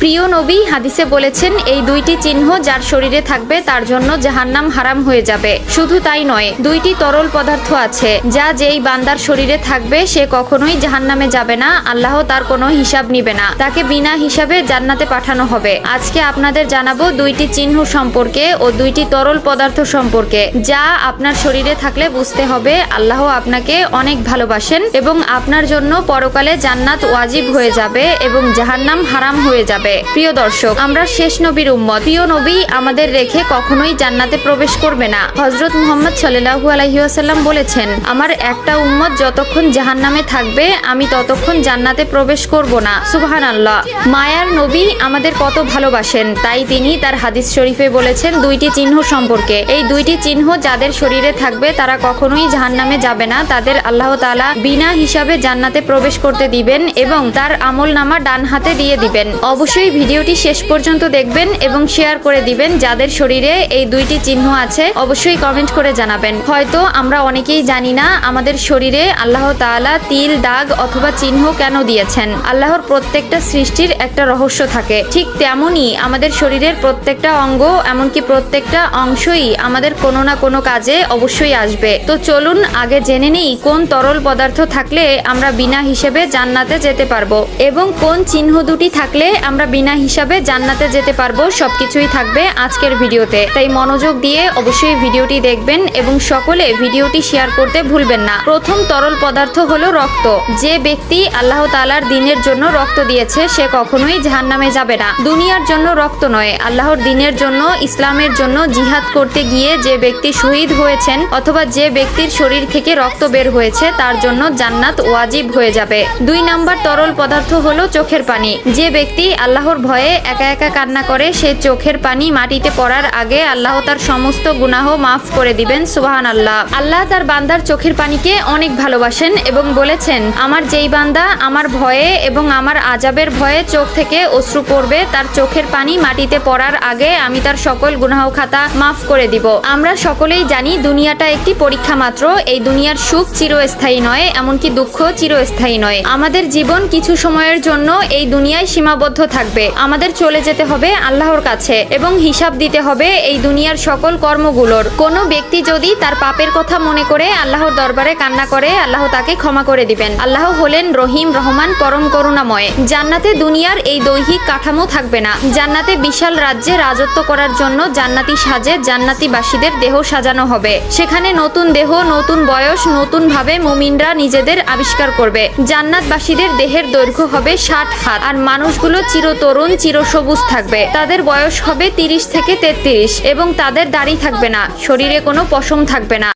প্রিয় নবী হাদিসে বলেছেন, এই দুইটি চিহ্ন যার শরীরে থাকবে তার জন্য জাহান্নাম হারাম হয়ে যাবে। শুধু তাই নয়, দুইটি তরল পদার্থ আছে যা যেই বান্দার শরীরে থাকবে সে কখনোই জাহান্নামে যাবে না, আল্লাহ তার কোনো হিসাব নিবে না, তাকে বিনা হিসাবে জান্নাতে পাঠানো হবে। আজকে আপনাদের জানাবো দুইটি চিহ্ন সম্পর্কে ও দুইটি তরল পদার্থ সম্পর্কে, যা আপনার শরীরে থাকলে বুঝতে হবে আল্লাহ আপনাকে অনেক ভালোবাসেন এবং আপনার জন্য পরকালে জান্নাত ওয়াজিব হয়ে যাবে এবং জাহান্নাম হারাম হয়ে যাবে। প্রিয় দর্শক, আমরা শেষ নবীর উম্মত। প্রিয় নবী আমাদের রেখে কখনোই জান্নাতে প্রবেশ করবে না। হযরত মুহাম্মদ সাল্লাল্লাহু আলাইহি ওয়াসাল্লাম বলেছেন, আমার একটা উম্মত যতক্ষণ জাহান্নামে থাকবে আমি ততক্ষণ জান্নাতে প্রবেশ করব না। সুবহানাল্লাহ। মায়ার নবী আমাদের কত ভালোবাসেন, তাই তিনি তার হাদিস শরীফে বলেছেন দুইটি চিহ্ন সম্পর্কে। এই দুইটি চিহ্ন যাদের শরীরে থাকবে তারা কখনোই জাহান্নামে যাবে না, তাদের আল্লাহ তাআলা বিনা হিসাবে জান্নাতে প্রবেশ করতে দিবেন এবং তার আমলনামা ডান হাতে দিয়ে দিবেন। অবশ্যই ভিডিওটি শেষ পর্যন্ত দেখবেন এবং শেয়ার করে দিবেন। যাদের শরীরে এই দুইটি চিহ্ন আছে অবশ্যই কমেন্ট করে জানাবেন। হয়তো আমরা অনেকেই জানি না আমাদের শরীরে আল্লাহ তাআলা তিল, দাগ অথবা চিহ্ন কেন দিয়েছেন। আল্লাহর প্রত্যেকটা সৃষ্টির একটা রহস্য থাকে, ঠিক তেমনই আমাদের শরীরের প্রত্যেকটা অঙ্গ এমনকি প্রত্যেকটা অংশই আমাদের কোনো না কোনো কাজে অবশ্যই আসবে। তো চলুন আগে জেনে নেই কোন তরল পদার্থ থাকলে আমরা বিনা হিসেবে জান্নাতে যেতে পারবো এবং কোন চিহ্ন দুটি থাকলে আমরা বিনা হিসাবে জান্নাতে যেতে পারবো। সবকিছুই থাকবে আজকের ভিডিওতে, তাই মনোযোগ দিয়ে অবশ্যই ভিডিওটি দেখবেন এবং সকলে ভিডিওটি শেয়ার করতে ভুলবেন না। প্রথম তরল পদার্থ হলো রক্ত। যে ব্যক্তি আল্লাহ তাআলার দ্বীনের জন্য রক্ত দিয়েছে সে কখনোই জাহান্নামে যাবে না। দুনিয়ার জন্য রক্ত নয়, আল্লাহর দ্বীনের জন্য, ইসলামের জন্য জিহাদ করতে গিয়ে যে ব্যক্তি শহীদ হয়েছেন অথবা যে ব্যক্তির শরীর থেকে রক্ত বের হয়েছে তার জন্য জান্নাত ওয়াজিব হয়ে যাবে। 2 নাম্বার তরল পদার্থ হলো চোখের পানি। যে ব্যক্তি আল্লাহর ভয়ে একা একা কান্না করে সে চোখের পানি মাটিতে পড়ার আগে আল্লাহ তার সমস্ত গুনাহ মাফ করে দিবেন। সুবহানাল্লাহ। আল্লাহ তার বান্দার চোখের পানিকে অনেক ভালোবাসেন এবং বলেছেন, আমার যেই বান্দা আমার ভয়ে এবং আমার আযাবের ভয়ে চোখ থেকে অশ্রু পড়বে তার চোখের পানি মাটিতে পড়ার আগে আমি তার সকল গুনাহ খাতা মাফ করে দিব। আমরা সকলেই জানি দুনিয়াটা একটি পরীক্ষা মাত্র। এই দুনিয়ার সুখ চিরস্থায়ী নয়, এমনকি দুঃখ চিরস্থায়ী নয়। আমাদের জীবন কিছু সময়ের জন্য এই দুনিয়ায় সীমাবদ্ধ থাকবে। আমাদের চলে যেতে হবে আল্লাহর কাছে এবং হিসাব দিতে হবে এই দুনিয়ার সকল কর্মগুলোর। কোনো ব্যক্তি যদি তার পাপের কথা মনে করে আল্লাহর দরবারে কান্না করে আল্লাহ তাকে ক্ষমা করে দিবেন। আল্লাহ হলেন রহিম, রহমান, পরম করুণাময়। জান্নাতে দুনিয়ার এই দৈহিক কাঠামো থাকবে না। জান্নাতে বিশাল রাজ্যে রাজত্ব করার জন্য জান্নাতি সাজে জান্নাতিবাসীদের দেহ সাজানো হবে। সেখানে নতুন দেহ, নতুন বয়স, নতুন ভাবে মুমিনরা নিজেদের আবিষ্কার করবে। জান্নাতবাসীদের দেহের দৈর্ঘ্য হবে 60 হাত আর মানুষগুলো চিরতরুণ, চিরসবুজ থাকবে। তাদের বয়স হবে 30 থেকে 33 এবং তাদের দাড়ি থাকবে না, শরীরে কোনো পশম থাকবে না।